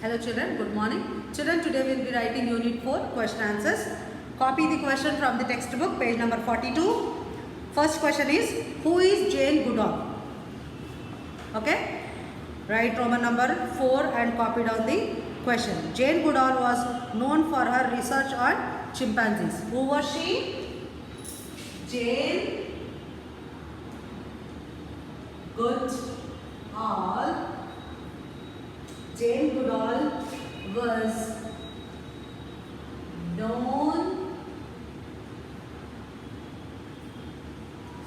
Hello children, good morning. Children, today we will be writing unit 4 question answers. Copy the question from the textbook, page number 42. First question is, who is Jane Goodall? Okay, write Roman number 4 and copy down the question. Jane Goodall was known for her research on chimpanzees. Who was she? Jane Goodall. Jane Goodall was known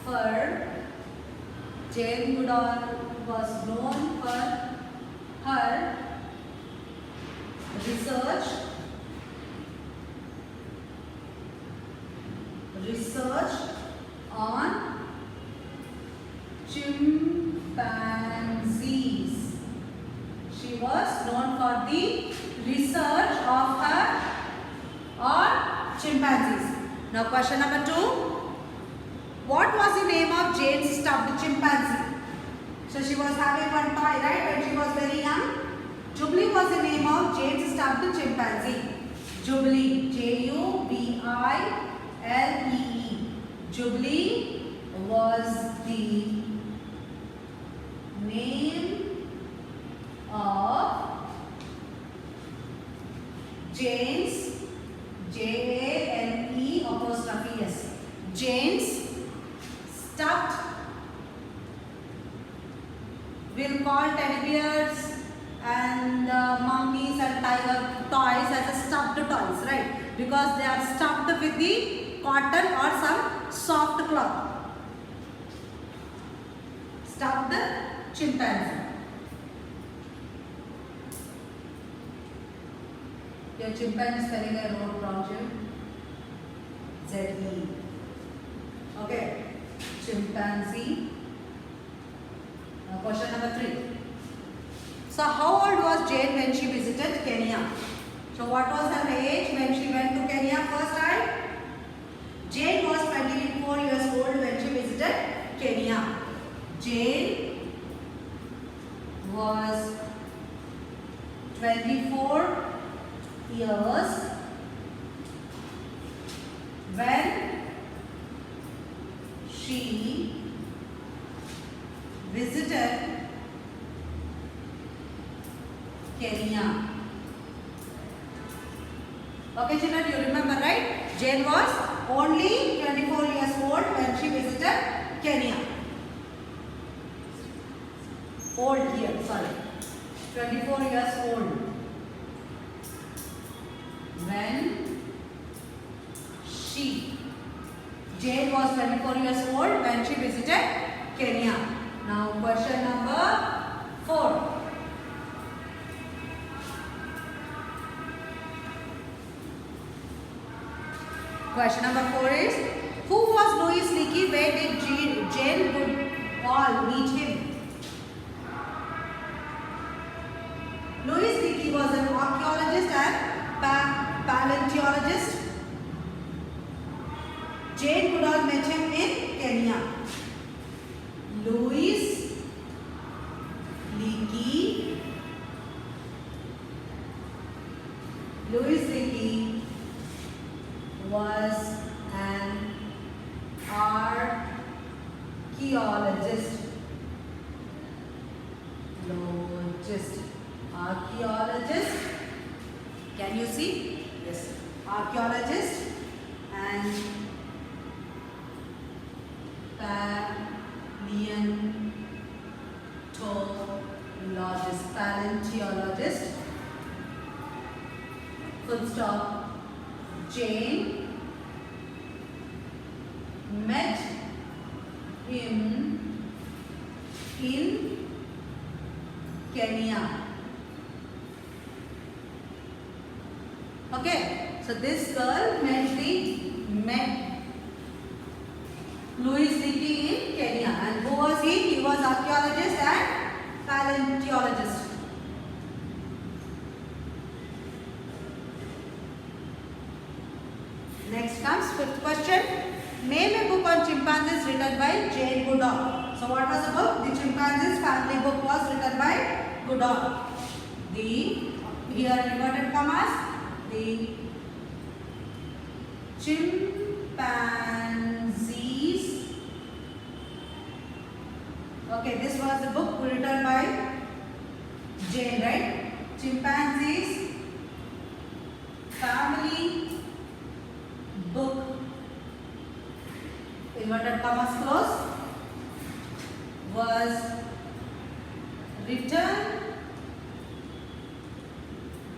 for Jane Goodall was known for her research on chimpanzees. She was known for the research of her on chimpanzees. Now question number 2. What was the name of Jane's stuffed chimpanzee? So she was having one toy, right, when she was very young. Jubilee was the name of Jane's stuffed chimpanzee. Jubilee, Jubilee. Jubilee was the name of Jane's, Jane''s, Jane's stuffed. We'll call teddy bears and mummies and tiger toys as a stuffed toys, right? Because they are stuffed with the cotton or some soft cloth. Stuffed chimpanzee. Your chimpanzee spelling I wrote wrong, Z-E. Okay, chimpanzee. Question number 3. So how old was Jane when she visited Kenya? So what was her age when she went to Kenya first time? Jane was 24 years old when she visited Kenya. Jane was 24 years when she visited Kenya. Okay children, you remember, right? Jane was only 24 years old when she visited Kenya. Old here, sorry. 24 years old when Jane was 24 years old when she visited Kenya. Now question number 4. Question number 4 is, who was Louis Leakey? Where did Jane Goodall meet him? Louis Leakey was an archaeologist and paleontologist. Jane Goodall met him in Kenya. Louis Leakey was an archaeologist. Archaeologist. Can you see? Yes. Archaeologist and paleontologist. Full stop. Jane met him in Kenya. Okay, so this girl met Louis Leakey in Kenya. And who was he? He was archaeologist and paleontologist. Next comes 5th question. Name a book on chimpanzees written by Jane Goodall. So what was the book? The Chimpanzees Family book was written by Goodall. The here inverted commas, the chimpanzees. Okay, this was the book written by Jane, right? Chimpanzees family book, inverted commas close, was written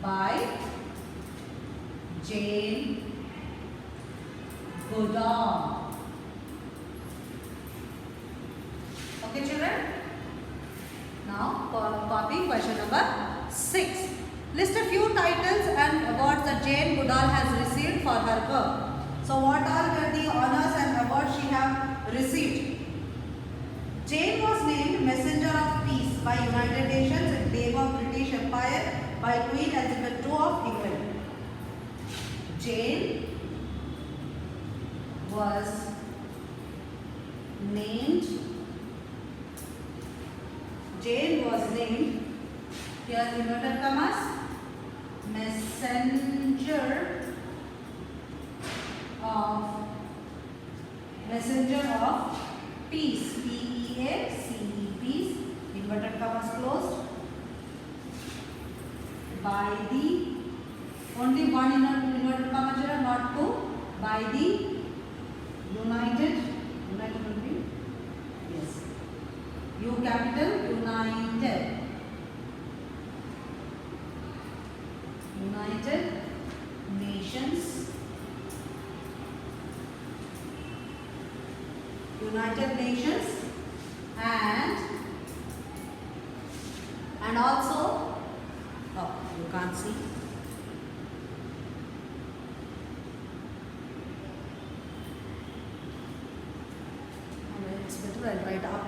by Jane Goodall. Okay, children. Now copy question number 6. List a few titles and awards that Jane Goodall has received for her work. So what all were the honors and awards she have received? Jane was named Messenger of Peace by United Nations and Dame of British Empire by Queen Elizabeth II of England. Jane was named, here inverted commas, Messenger of Peace, P-E-A-C-E, peace, inverted commas closed, by the, only one inverted comma, children, not two, by the United will be, yes, U capital, United Nations, and also, oh, you can't see. It's better I'll write up.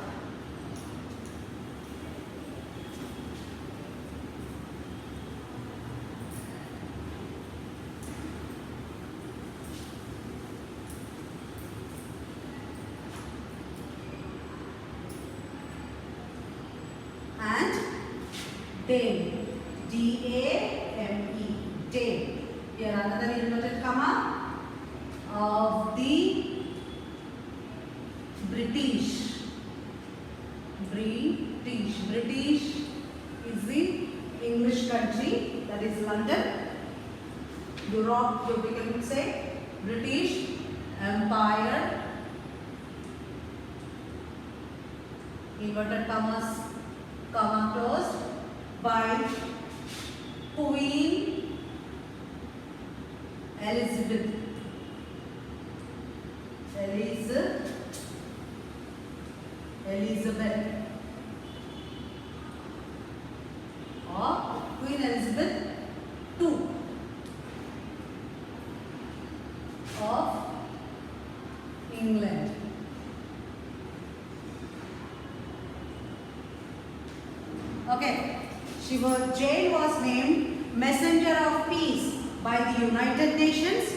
Dame, D-A-M-E, Dame. Here another inverted comma, of the British is the English country, that is London. Europe, we can say British Empire, inverted commas, comma closed, by Queen Elizabeth or Queen Elizabeth II of England. Okay. Jane was named Messenger of Peace by the United Nations.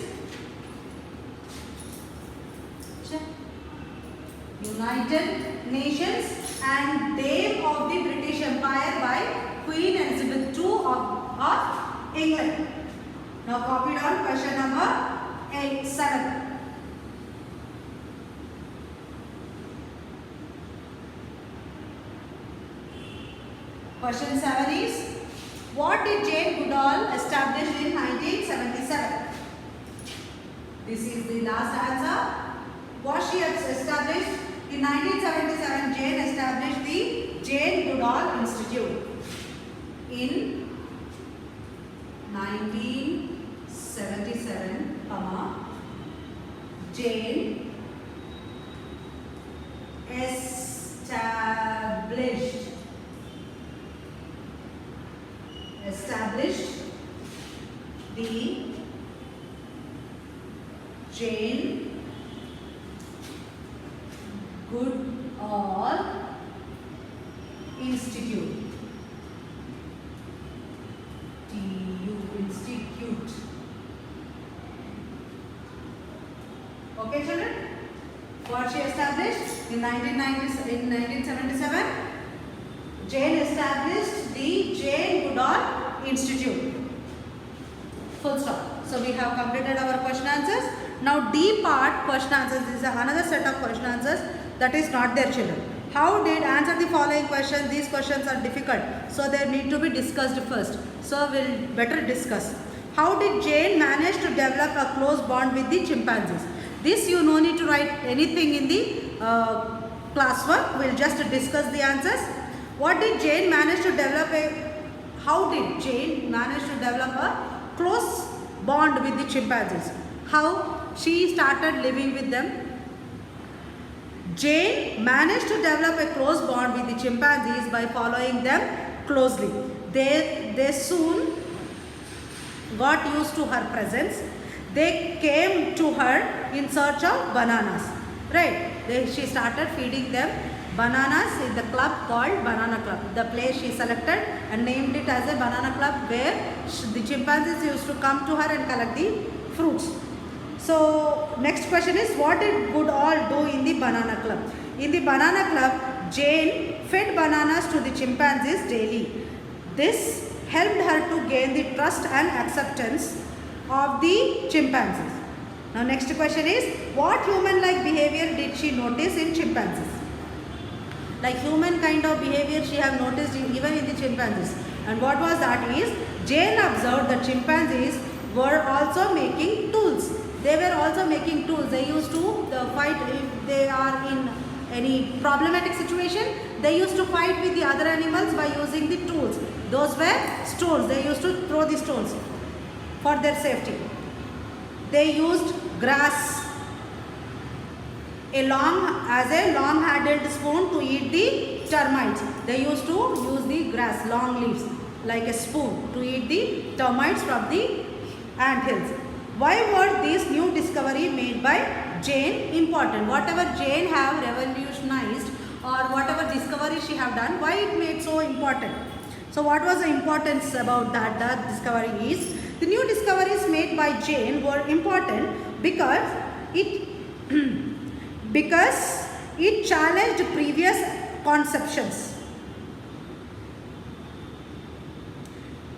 And Dame of the British Empire by Queen Elizabeth II of England. Now copied on question number 7. Question 7 is, what did Jane Goodall establish in 1977? This is the last answer. What she has established in 1977, Jane established the Jane Goodall Institute. In 1977, Jane established the Jane Goodall Institute. Institute. Okay, children? What she established in 1977? Jane established the Jane Goodall Institute. Full stop. So we have completed our question answers. Now D part question answers is another set of question answers that is not their children. How did answer the following questions? These questions are difficult, so they need to be discussed first. So we'll better discuss. How did Jane manage to develop a close bond with the chimpanzees? This you no need to write anything in the classwork. We'll just discuss the answers. What did Jane manage to develop how did Jane manage to develop a close bond with the chimpanzees? How she started living with them? Jane managed to develop a close bond with the chimpanzees by following them closely. They soon got used to her presence. They came to her in search of bananas. Right? She started feeding them bananas in the club called Banana Club. The place she selected and named it as a Banana Club, where the chimpanzees used to come to her and collect the fruits. So next question is, what did Goodall do in the Banana Club? In the Banana Club, Jane fed bananas to the chimpanzees daily. This helped her to gain the trust and acceptance of the chimpanzees. Now next question is, what human-like behavior did she notice in chimpanzees? Like human kind of behavior she have noticed even in the chimpanzees. And what was that is, Jane observed that chimpanzees were also making tools. They were also making tools. They used to fight if they are in any problematic situation. They used to fight with the other animals by using the tools. Those were stones. They used to throw the stones for their safety. They used grass as a long-handled spoon to eat the termites. They used to use the grass, long leaves, like a spoon to eat the termites from the anthills. Why were these new discovery made by Jane important? Whatever Jane have revolutionized or whatever discovery she have done, why it made so important? So what was the importance about that discovery is, the new discoveries made by Jane were important because it challenged previous conceptions.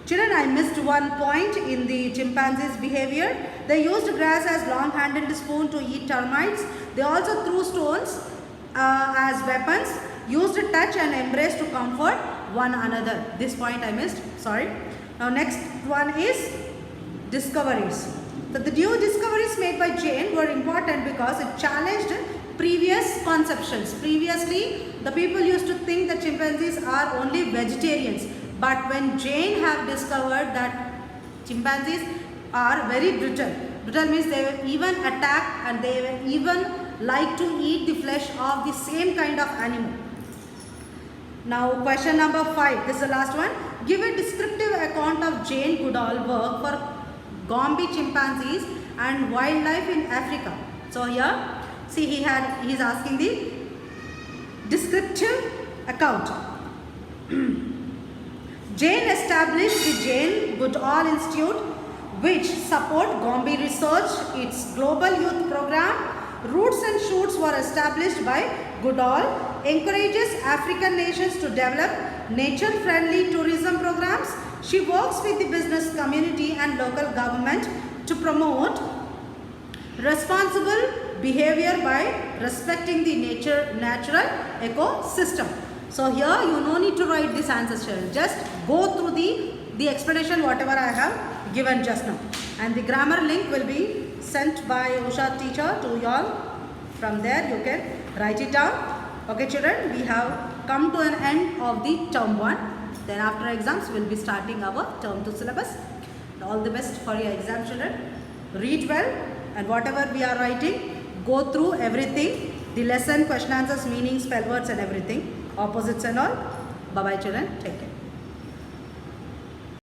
Children, I missed one point in the chimpanzees' behavior. They used grass as long-handled spoon to eat termites. They also threw stones as weapons, used touch and embrace to comfort one another. This point I missed, sorry. Now next one is discoveries. So the new discoveries made by Jane were important because it challenged previous conceptions. Previously, the people used to think that chimpanzees are only vegetarians. But when Jane have discovered that chimpanzees are very brittle. Brittle means they will even attack and they will even like to eat the flesh of the same kind of animal. Now question number 5. This is the last one. Give a descriptive account of Jane Goodall work for Gombe chimpanzees and wildlife in Africa. So here, see he is asking the descriptive account. Jane established the Jane Goodall Institute, which support Gombe research, its global youth program. Roots and Shoots were established by Goodall, encourages African nations to develop nature-friendly tourism programs. She works with the business community and local government to promote responsible behavior by respecting the natural ecosystem. So here you no need to write this answer, children. Just go through the explanation whatever I have given just now. And the grammar link will be sent by Usha teacher to you all. From there you can write it down. Okay children, we have come to an end of the term 1. Then after exams we will be starting our term 2 syllabus. All the best for your exam children. Read well and whatever we are writing, go through everything. The lesson, question answers, meaning, spell words and everything. Opposites and all. Bye bye children. Take care.